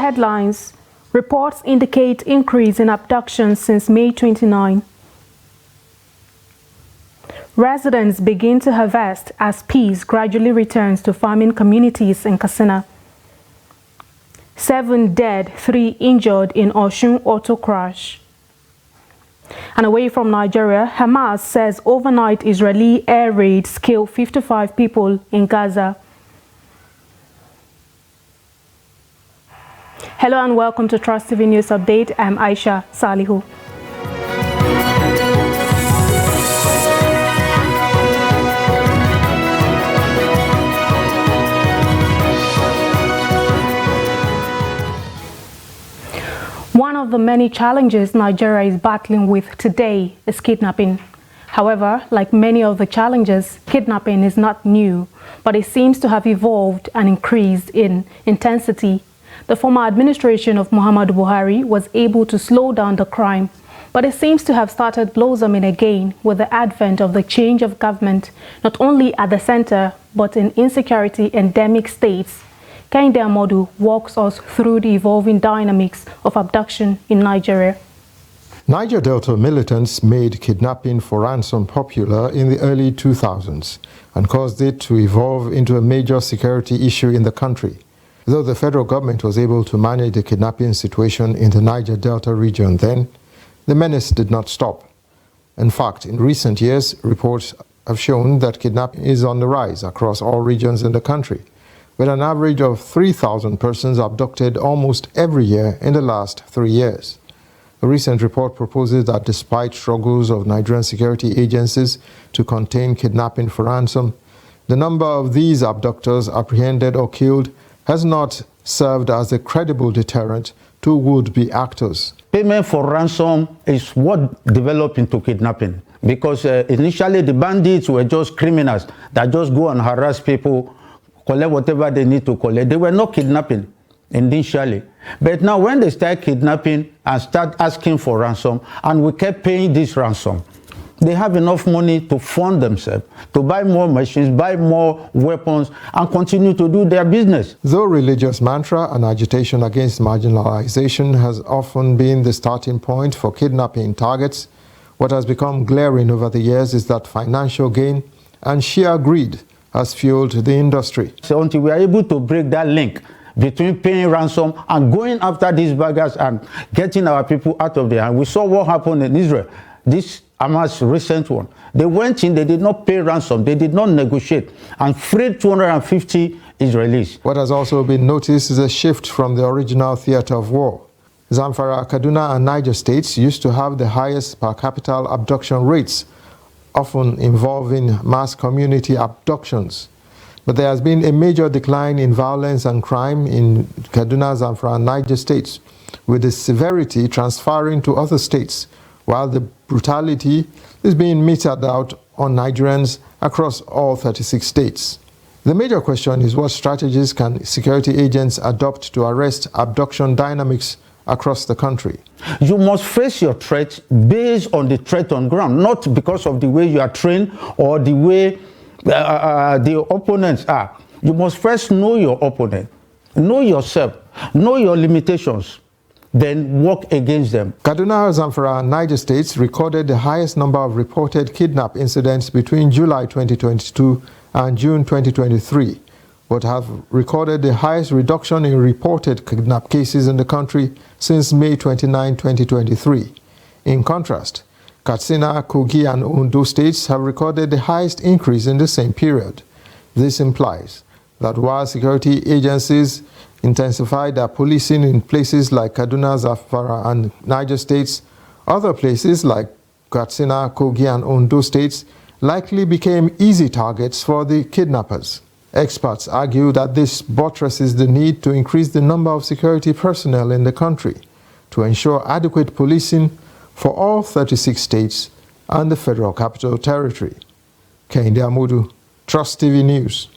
headlines, reports indicate increase in abductions since May 29. Residents begin to harvest as peace gradually returns to farming communities in Katsina. 7 dead, 3 injured in Osun auto crash. And away from Nigeria, Hamas says overnight Israeli air raids kill 55 people in Gaza. Hello and welcome to Trust TV News Update. I'm Aisha Salihu. One of the many challenges Nigeria is battling with today is kidnapping. However, like many of the challenges, kidnapping is not new, but it seems to have evolved and increased in intensity. The former administration of Muhammadu Buhari was able to slow down the crime, but it seems to have started blossoming again with the advent of the change of government, not only at the center, but in insecurity endemic states. Kehinde Amodu walks us through the evolving dynamics of abduction in Nigeria. Niger Delta militants made kidnapping for ransom popular in the early 2000s and caused it to evolve into a major security issue in the country. Though the federal government was able to manage the kidnapping situation in the Niger Delta region then, the menace did not stop. In fact, in recent years, reports have shown that kidnapping is on the rise across all regions in the country, with an average of 3,000 persons abducted almost every year in the last 3 years. A recent report proposes that despite struggles of Nigerian security agencies to contain kidnapping for ransom, the number of these abductors apprehended or killed has not served as a credible deterrent to would-be actors. Payment for ransom is what developed into kidnapping, because initially the bandits were just criminals that just go and harass people, collect whatever they need to collect. They were not kidnapping initially. But now when they start kidnapping and start asking for ransom, and we kept paying this ransom, they have enough money to fund themselves, to buy more machines, buy more weapons, and continue to do their business. Though religious mantra and agitation against marginalization has often been the starting point for kidnapping targets, what has become glaring over the years is that financial gain and sheer greed has fueled the industry. So until we are able to break that link between paying ransom and going after these beggars and getting our people out of there, and we saw what happened in Israel, this Hamas recent one. They went in, they did not pay ransom, they did not negotiate, and freed 250 Israelis. What has also been noticed is a shift from the original theater of war. Zamfara, Kaduna, and Niger states used to have the highest per capita abduction rates, often involving mass community abductions. But there has been a major decline in violence and crime in Kaduna, Zamfara, and Niger states, with the severity transferring to other states, while the brutality is being meted out on Nigerians across all 36 states. The major question is, what strategies can security agents adopt to arrest abduction dynamics across the country? You must face your threat based on the threat on ground, not because of the way you are trained or the way the opponents are. You must first know your opponent, know yourself, know your limitations, then work against them. Kaduna, Zamfara, and Niger states recorded the highest number of reported kidnap incidents between July 2022 and June 2023, but have recorded the highest reduction in reported kidnap cases in the country since May 29, 2023. In contrast, Katsina, Kogi, and Ondo states have recorded the highest increase in the same period. This implies that while security agencies intensify their policing in places like Kaduna, Zamfara, and Niger states, other places like Katsina, Kogi, and Ondo states likely became easy targets for the kidnappers. Experts argue that this buttresses the need to increase the number of security personnel in the country to ensure adequate policing for all 36 states and the Federal Capital Territory. Kehinde Amodu, Trust TV News.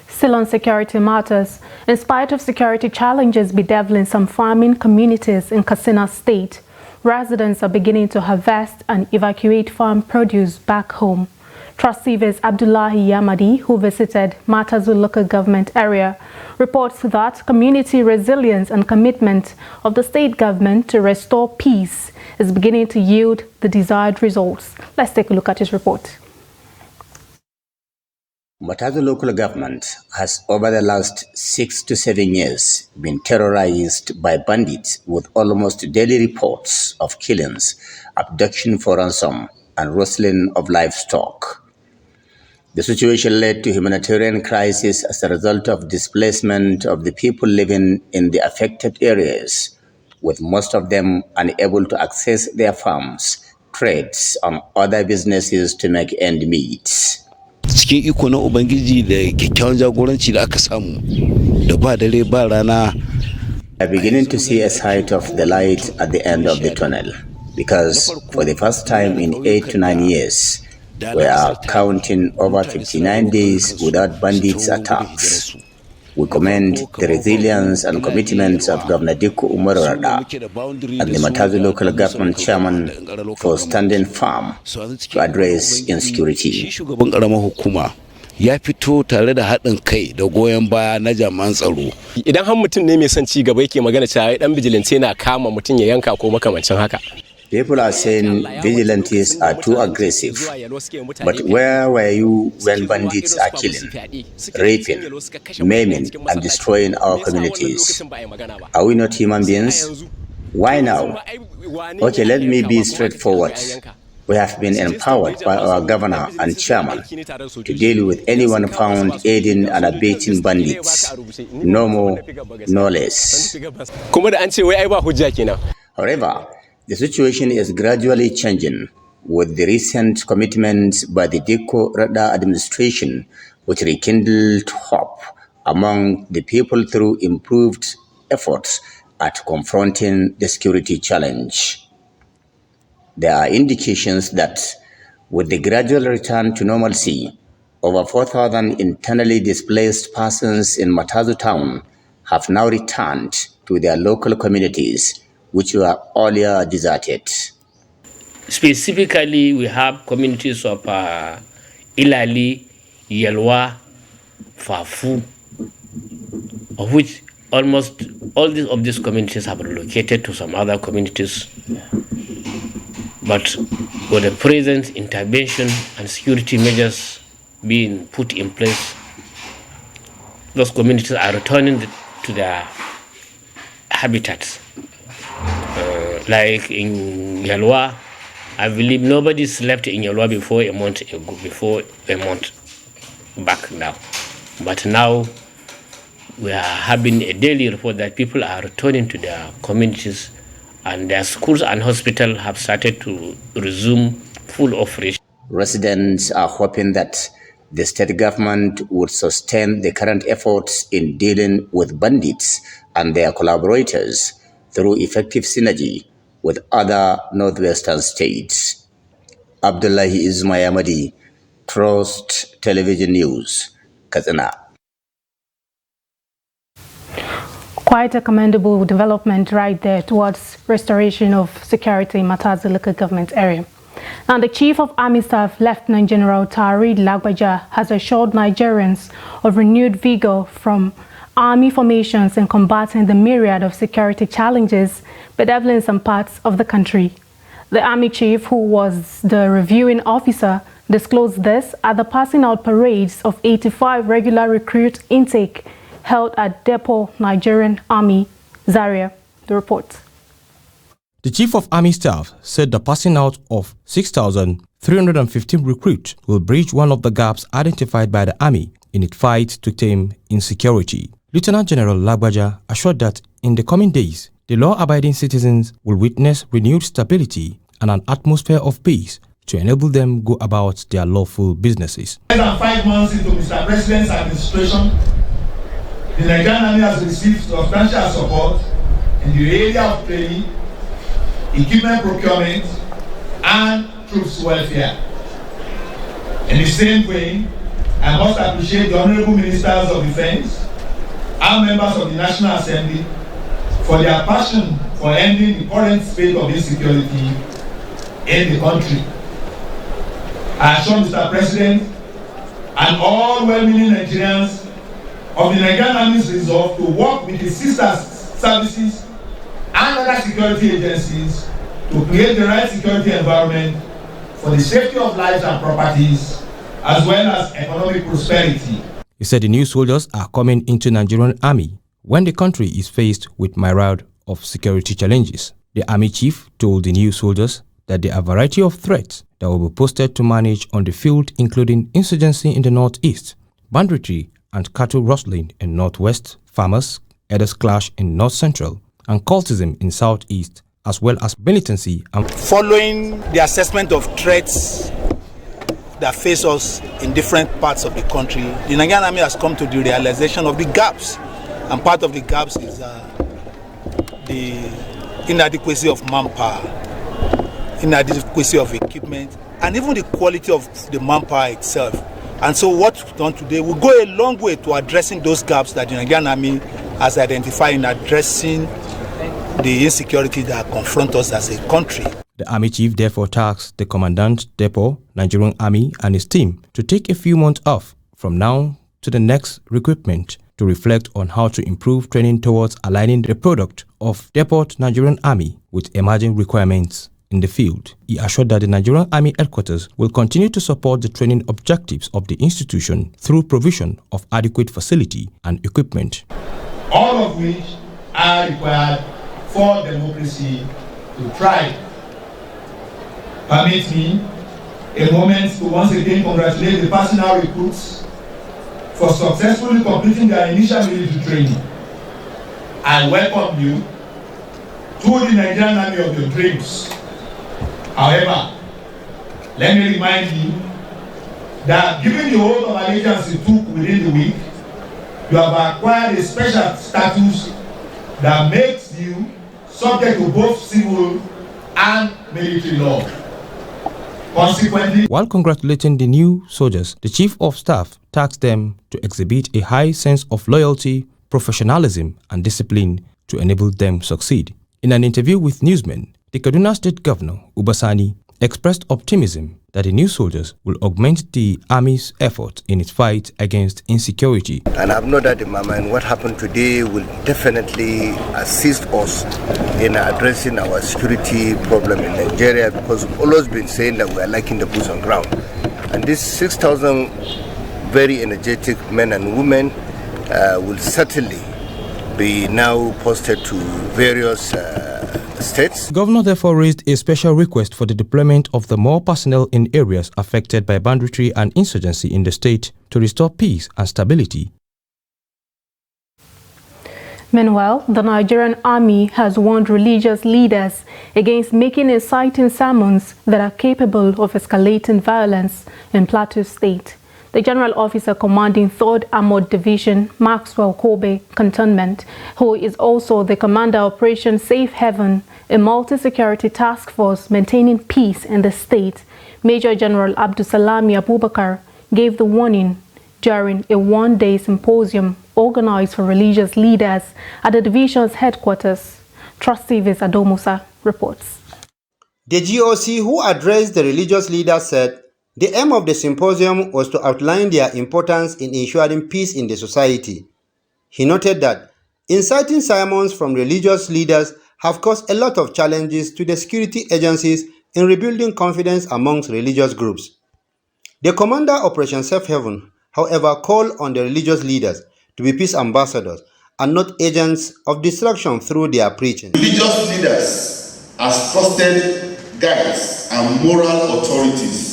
Still on security matters, in spite of security challenges bedeviling some farming communities in Katsina State, residents are beginning to harvest and evacuate farm produce back home. Trustee Abdullahi Yamadi, who visited Matazu local government area, reports that community resilience and commitment of the state government to restore peace is beginning to yield the desired results. Let's take a look at his report. Matazu local government has over the last 6 to 7 years been terrorized by bandits with almost daily reports of killings, abduction for ransom, and rustling of livestock. The situation led to humanitarian crisis as a result of displacement of the people living in the affected areas, with most of them unable to access their farms, trades, and other businesses to make end meet. Cikin iko na Ubangiji da kyakkyawan jagoranci da aka samu da ba dare ba rana. We are beginning to see a sight of the light at the end of the tunnel, because for the first time in 8 to 9 years, we are counting over 59 days without bandits' attacks. We commend the resilience and commitments of Governor Dikko Umar Rada and the Matazu local government chairman for standing firm to address insecurity. Shugaban karamar hukuma ya fito tare da haɗin kai da goyon baya na jami'an tsaro. Idan har mutum ne mai son ci gaba yake magana cewa dan vigilante na kama mutum ya yanka ko makamancin haka. People are saying vigilantes are too aggressive, but where were you when bandits are killing, raping, maiming, and destroying our communities? Are we not human beings? Why now? Okay, let me be straightforward. We have been empowered by our governor and chairman to deal with anyone found aiding and abetting bandits. No more, no less. However, the situation is gradually changing with the recent commitments by the Dikko Rada administration, which rekindled hope among the people through improved efforts at confronting the security challenge. There are indications that with the gradual return to normalcy, over 4,000 internally displaced persons in Matazu town have now returned to their local communities, which were earlier deserted. Specifically, we have communities of Ilali, Yelwa, Fafu, of which almost all of these communities have relocated to some other communities. But with the present intervention and security measures being put in place, those communities are returning to their habitats. Like in Yelwa, I believe nobody slept in Yelwa before a month back now. But now we are having a daily report that people are returning to their communities, and their schools and hospitals have started to resume full operation. Residents are hoping that the state government would sustain the current efforts in dealing with bandits and their collaborators through effective synergy with other northwestern states. Abdullahi Yamadi, Trust Television News, Katsina. Quite a commendable development right there towards restoration of security in Matazu local government area. Now, the Chief of Army Staff, Lieutenant General Tarid Lagbaja, has assured Nigerians of renewed vigor from army formations in combating the myriad of security challenges bedeviling some parts of the country. The Army Chief, who was the reviewing officer, disclosed this at the passing out parades of 85 regular recruit intake held at Depot Nigerian Army, Zaria. The report. The Chief of Army Staff said the passing out of 6,315 recruits will bridge one of the gaps identified by the Army in its fight to tame insecurity. Lieutenant General Lagbaja assured that in the coming days, the law-abiding citizens will witness renewed stability and an atmosphere of peace to enable them go about their lawful businesses. Less than 5 months into Mr. President's administration, the Nigerian Army has received substantial support in the area of training, equipment procurement, and troops welfare. In the same way, I must appreciate the Honorable Ministers of Defense and members of the National Assembly for their passion for ending the current state of insecurity in the country. I assure Mr. President and all well-meaning Nigerians of the Nigerian Army's resolve to work with its sister services and other security agencies to create the right security environment for the safety of lives and properties, as well as economic prosperity. He said the new soldiers are coming into Nigerian Army when the country is faced with myriad of security challenges. The Army chief told the new soldiers that there are a variety of threats that will be posted to manage on the field, including insurgency in the northeast, banditry and cattle rustling in northwest, farmers, herders clash in north central, and cultism in southeast, as well as militancy. Following the assessment of threats that face us in different parts of the country, the Nigerian Army has come to the realization of the gaps. And part of the gaps is the inadequacy of manpower, inadequacy of equipment, and even the quality of the manpower itself. And so what we've done today will go a long way to addressing those gaps that the Nigerian Army has identified in addressing the insecurity that confront us as a country. The Army chief therefore tasked the Commandant Depot, Nigerian Army, and his team to take a few months off from now to the next recruitment to reflect on how to improve training towards aligning the product of Depot Nigerian Army with emerging requirements in the field. He assured that the Nigerian Army headquarters will continue to support the training objectives of the institution through provision of adequate facility and equipment. All of which are required for democracy to thrive. Permit me a moment to once again congratulate the personnel recruits for successfully completing their initial military training. I welcome you to the Nigerian Army of your dreams. However, let me remind you that given the oath of allegiance you took within the week, you have acquired a special status that makes you subject to both civil and military law. Consequently, while congratulating the new soldiers, the Chief of Staff tasked them to exhibit a high sense of loyalty, professionalism, and discipline to enable them succeed. In an interview with newsmen, the Kaduna State Governor, Uba Sani, expressed optimism that the new soldiers will augment the Army's effort in its fight against insecurity. And I have no doubt in my mind what happened today will definitely assist us in addressing our security problem in Nigeria, because we've always been saying that we are lacking the boots on ground. And these 6,000 very energetic men and women will certainly be now posted to various states. The governor therefore raised a special request for the deployment of the more personnel in areas affected by banditry and insurgency in the state to restore peace and stability. Meanwhile, the Nigerian Army has warned religious leaders against making inciting sermons that are capable of escalating violence in Plateau State. The General Officer commanding 3rd Armored Division, Maxwell Kobe Cantonment, who is also the Commander Operation Safe Haven, a multi-security task force maintaining peace in the state, Major General Abdusalami Abubakar, gave the warning during a one-day symposium organized for religious leaders at the division's headquarters. Trust TV's Adomusa reports. The GOC, who addressed the religious leaders, said the aim of the symposium was to outline their importance in ensuring peace in the society. He noted that inciting sermons from religious leaders have caused a lot of challenges to the security agencies in rebuilding confidence amongst religious groups. The Commander Operation Safe Haven, however, called on the religious leaders to be peace ambassadors and not agents of destruction through their preaching. Religious leaders, as trusted guides and moral authorities,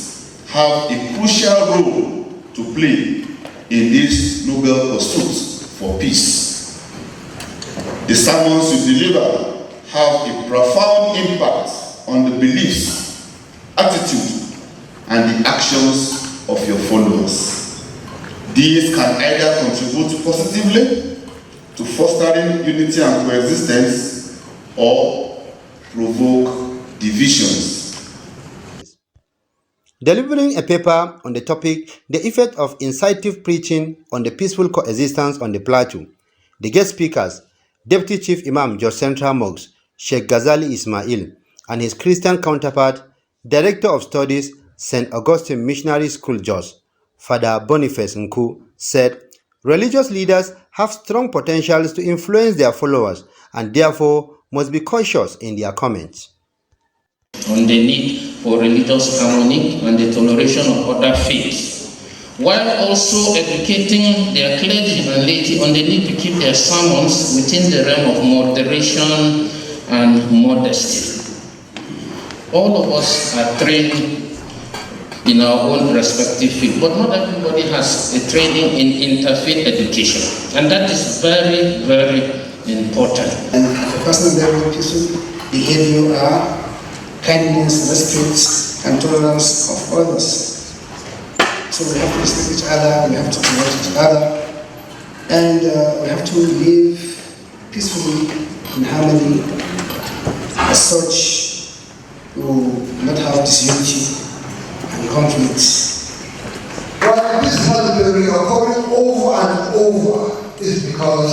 have a crucial role to play in this noble pursuit for peace. The sermons you deliver have a profound impact on the beliefs, attitude, and the actions of your followers. These can either contribute positively to fostering unity and coexistence or provoke divisions. Delivering a paper on the topic, The Effect of Incisive Preaching on the Peaceful Coexistence on the Plateau, the guest speakers, Deputy Chief Imam Jos Central Mosque, Sheikh Ghazali Ismail, and his Christian counterpart, Director of Studies, St. Augustine Missionary School Jos, Father Boniface Nku, said religious leaders have strong potentials to influence their followers and therefore must be cautious in their comments. On the need for religious harmony and the toleration of other faiths, while also educating their clergy and laity on the need to keep their sermons within the realm of moderation and modesty. All of us are trained in our own respective field, but not everybody has a training in interfaith education, and that is very, very important. And at a personal level, peaceful behavior are kindness, respect, and tolerance of others. So we have to respect each other, we have to promote each other, and we have to live peacefully in harmony. As such, we will not have disunity and conflicts. Why this has been recurring over and over is because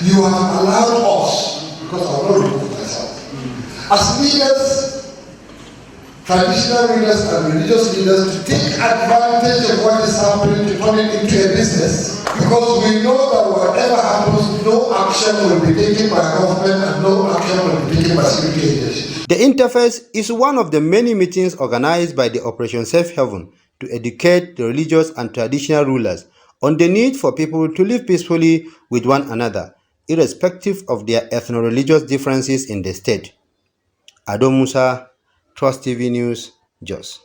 you have allowed us, because I will not remove myself, as leaders, traditional leaders and religious leaders, to take advantage of what is happening to turn it into a business. Because we know that whatever happens, no action will be taken by government and no action will be taken by security agencies. The interface is one of the many meetings organized by the Operation Safe Haven to educate the religious and traditional rulers on the need for people to live peacefully with one another, irrespective of their ethno-religious differences in the state. Ado Musa, Trust TV News, Jos.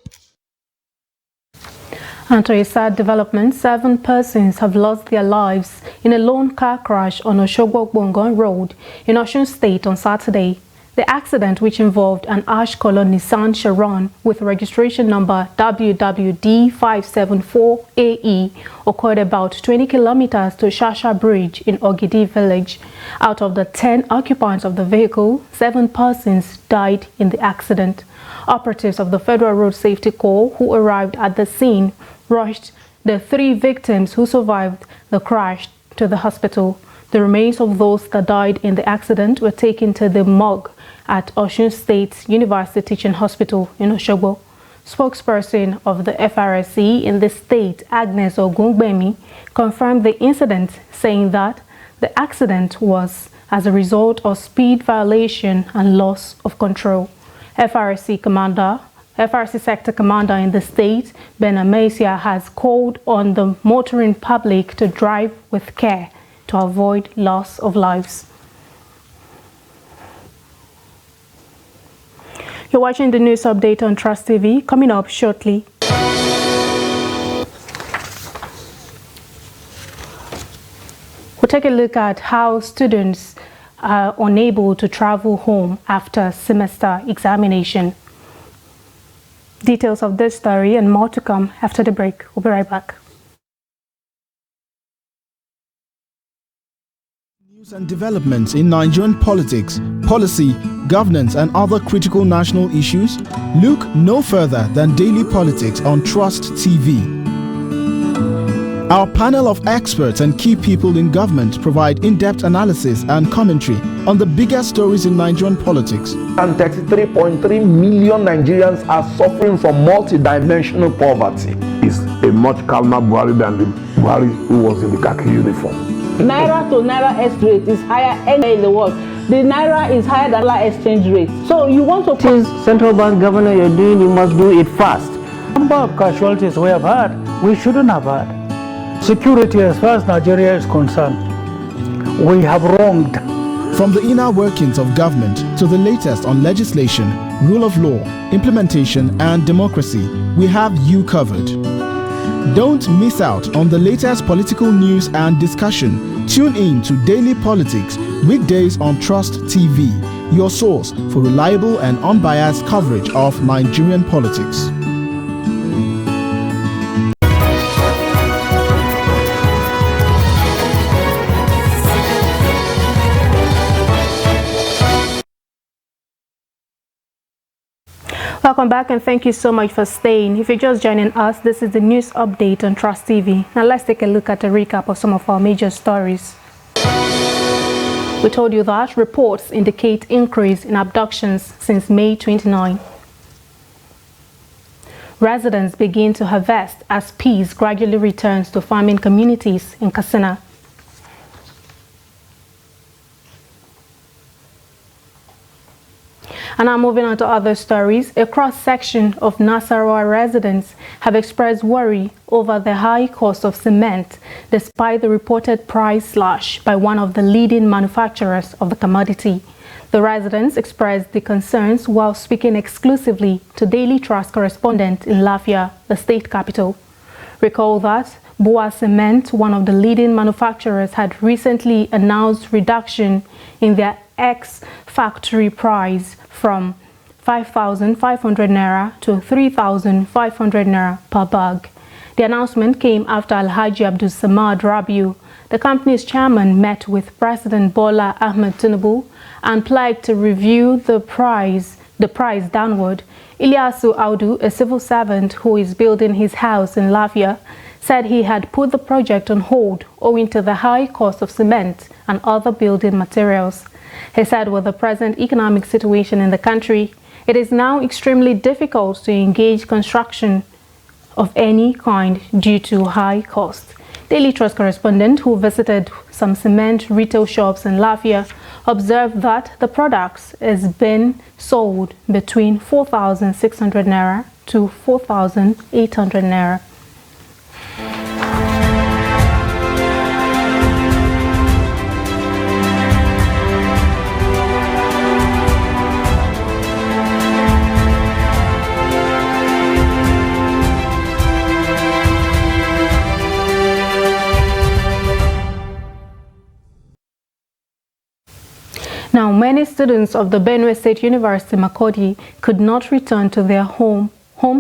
And to a sad development, 7 persons have lost their lives in a lone car crash on Oshogbo-Gbongon Road in Osun State on Saturday. The accident, which involved an ash-colored Nissan Sharon with registration number WWD574AE, occurred about 20 kilometers to Shasha Bridge in Ogidi village. Out of the 10 occupants of the vehicle, 7 persons died in the accident. Operatives of the Federal Road Safety Corps who arrived at the scene rushed the 3 victims who survived the crash to the hospital. The remains of those that died in the accident were taken to the morgue at Osun State University Teaching Hospital in Oshogbo. Spokesperson of the FRSC in the state, Agnes Ogungbemi, confirmed the incident, saying that the accident was as a result of speed violation and loss of control. FRSC Sector Commander in the state, Ben Amasia, has called on the motoring public to drive with care to avoid loss of lives. You're watching the news update on Trust TV. Coming up shortly. We'll take a look at how students are unable to travel home after semester examination. Details of this story and more to come after the break. We'll be right back. News and developments in Nigerian politics, policy, governance and other critical national issues? Look no further than Daily Politics on Trust TV. Our panel of experts and key people in government provide in-depth analysis and commentary on the biggest stories in Nigerian politics. And 33.3 million Nigerians are suffering from multidimensional poverty. It's a much calmer Buhari than the Buhari who was in the khaki uniform. Naira to Naira exchange rate is higher anywhere in the world. The Naira is higher than dollar exchange rate. So you want to... Since central bank governor you're doing, you must do it fast. The number of casualties we have had, we shouldn't have had. Security as far as Nigeria is concerned, we have wronged. From the inner workings of government to the latest on legislation, rule of law, implementation and democracy, we have you covered. Don't miss out on the latest political news and discussion. Tune in to Daily Politics, weekdays on Trust TV, your source for reliable and unbiased coverage of Nigerian politics. Welcome back and thank you so much for staying. If you're just joining us, this is the news update on Trust TV. Now let's take a look at a recap of some of our major stories. We told you that reports indicate increase in abductions since May 29. residents begin to harvest as peace gradually returns to farming communities in Katsina. And now moving on to other stories, a cross-section of Nasarawa residents have expressed worry over the high cost of cement despite the reported price slash by one of the leading manufacturers of the commodity. The residents expressed the concerns while speaking exclusively to Daily Trust correspondent in Lafia, the state capital. Recall that Boa Cement, one of the leading manufacturers, had recently announced reduction in their ex-factory price from 5,500 naira to 3,500 naira per bag. The announcement came after Alhaji Abdul Samad Rabiu, the company's chairman, met with President Bola Ahmed Tinubu and pledged to review the price downward. Ilyasu Audu, a civil servant who is building his house in Lafia, said he had put the project on hold owing to the high cost of cement and other building materials. He said with the present economic situation in the country, it is now extremely difficult to engage construction of any kind due to high cost. Daily Trust correspondent who visited some cement retail shops in Lafia observed that the products is being sold between 4,600 naira to 4,800 naira. Now, many students of the Benue State University, Makurdi, could not return to their home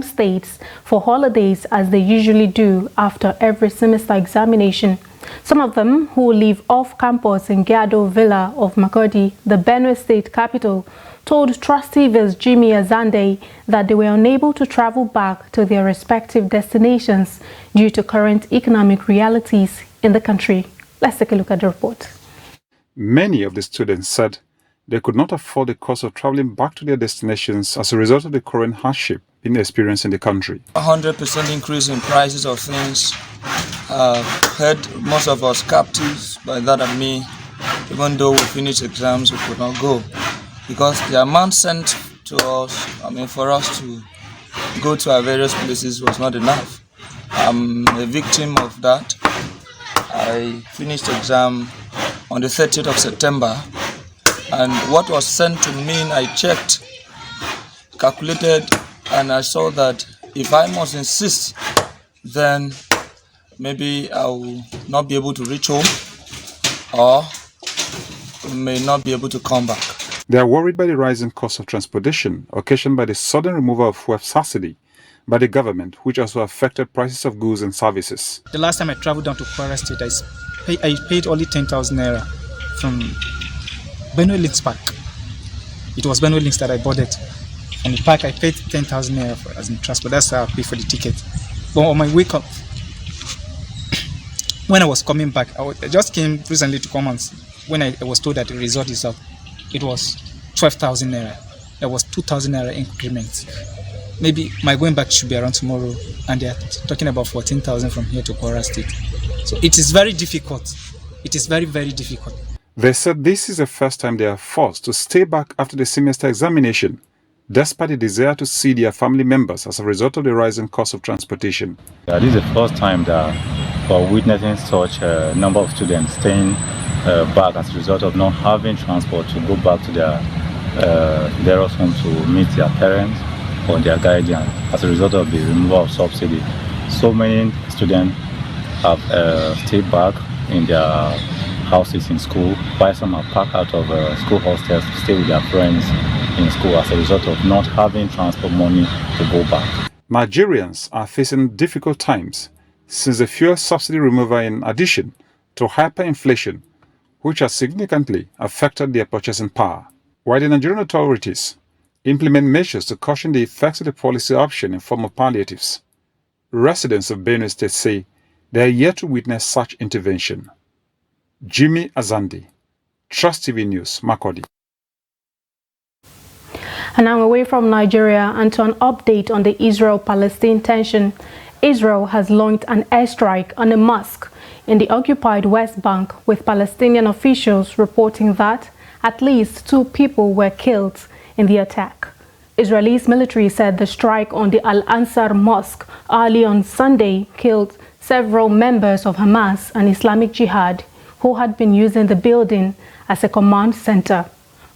states for holidays as they usually do after every semester examination. Some of them who live off campus in Gado Villa of Makurdi, the Benue State capital, told Trust TV's Jimmy Azande that they were unable to travel back to their respective destinations due to current economic realities in the country. Let's take a look at the report. Many of the students said they could not afford the cost of traveling back to their destinations as a result of the current hardship being experienced in the country. 100% increase in prices of things had most of us captives. By that I mean, even though we finished exams, we could not go because the amount sent to us, for us to go to our various places was not enough. I'm a victim of that. I finished exam on the 30th of September, and what was sent to me, I checked, calculated, and I saw that if I must insist, then maybe I will not be able to reach home or may not be able to come back. They are worried by the rising cost of transportation occasioned by the sudden removal of fuel subsidy by the government, which also affected prices of goods and services. The last time I traveled down to Kwara State, I paid only 10,000 naira from Benue Links Park. It was Benue Links that I bought it. On the park, I paid 10,000 naira for as in transport. That's how I paid for the ticket. But on my way up, when I was coming back, I just came recently to come and when I was told that the result is up, it was 12,000 naira. There was 2,000 naira increment. Maybe my going back should be around tomorrow, and they're talking about 14,000 from here to Kwara State. So it is very difficult. It is very, very difficult. They said this is the first time they are forced to stay back after the semester examination, despite the desire to see their family members as a result of the rising cost of transportation. This is the first time that we're witnessing such a number of students staying back as a result of not having transport to go back to their various homes to meet their parents or their guardian as a result of the removal of subsidy. So many students have stayed back in their houses in school, while some are packed out of school hostels to stay with their friends in school as a result of not having transport money to go back. Nigerians are facing difficult times since the fuel subsidy removal in addition to hyperinflation, which has significantly affected their purchasing power. While the Nigerian authorities implement measures to cushion the effects of the policy option in form of palliatives, residents of Benue State say they are yet to witness such intervention. Jimmy Azandi, Trust TV News, Makurdi. And now away from Nigeria and to an update on the Israel-Palestine tension. Israel has launched an airstrike on a mosque in the occupied West Bank, with Palestinian officials reporting that at least 2 people were killed in the attack. Israel's military said the strike on the Al-Ansar Mosque early on Sunday killed several members of Hamas and Islamic Jihad who had been using the building as a command center.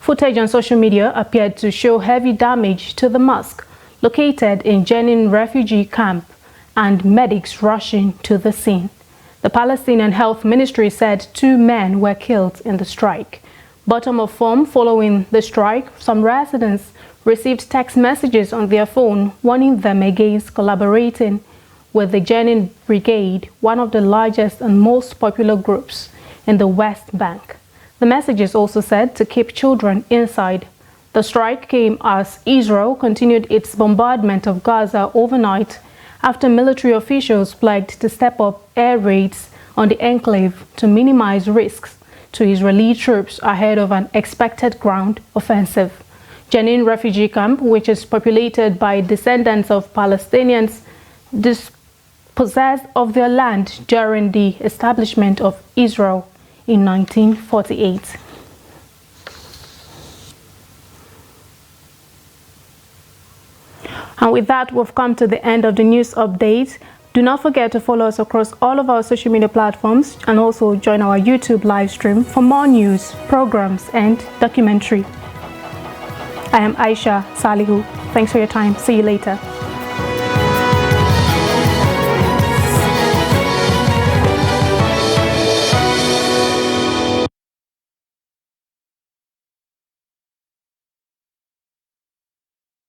Footage on social media appeared to show heavy damage to the mosque located in Jenin refugee camp and medics rushing to the scene. The Palestinian Health Ministry said 2 men were killed in the strike. Bottom of form following the strike, some residents received text messages on their phone warning them against collaborating with the Jenin Brigade, one of the largest and most popular groups in the West Bank. The messages also said to keep children inside. The strike came as Israel continued its bombardment of Gaza overnight after military officials pledged to step up air raids on the enclave to minimize risks to Israeli troops ahead of an expected ground offensive. Jenin refugee camp, which is populated by descendants of Palestinians dispossessed of their land during the establishment of Israel in 1948. And with that, we've come to the end of the news update. Do not forget to follow us across all of our social media platforms and also join our YouTube live stream for more news, programs, and documentary. I am Aisha Salihu. Thanks for your time. See you later.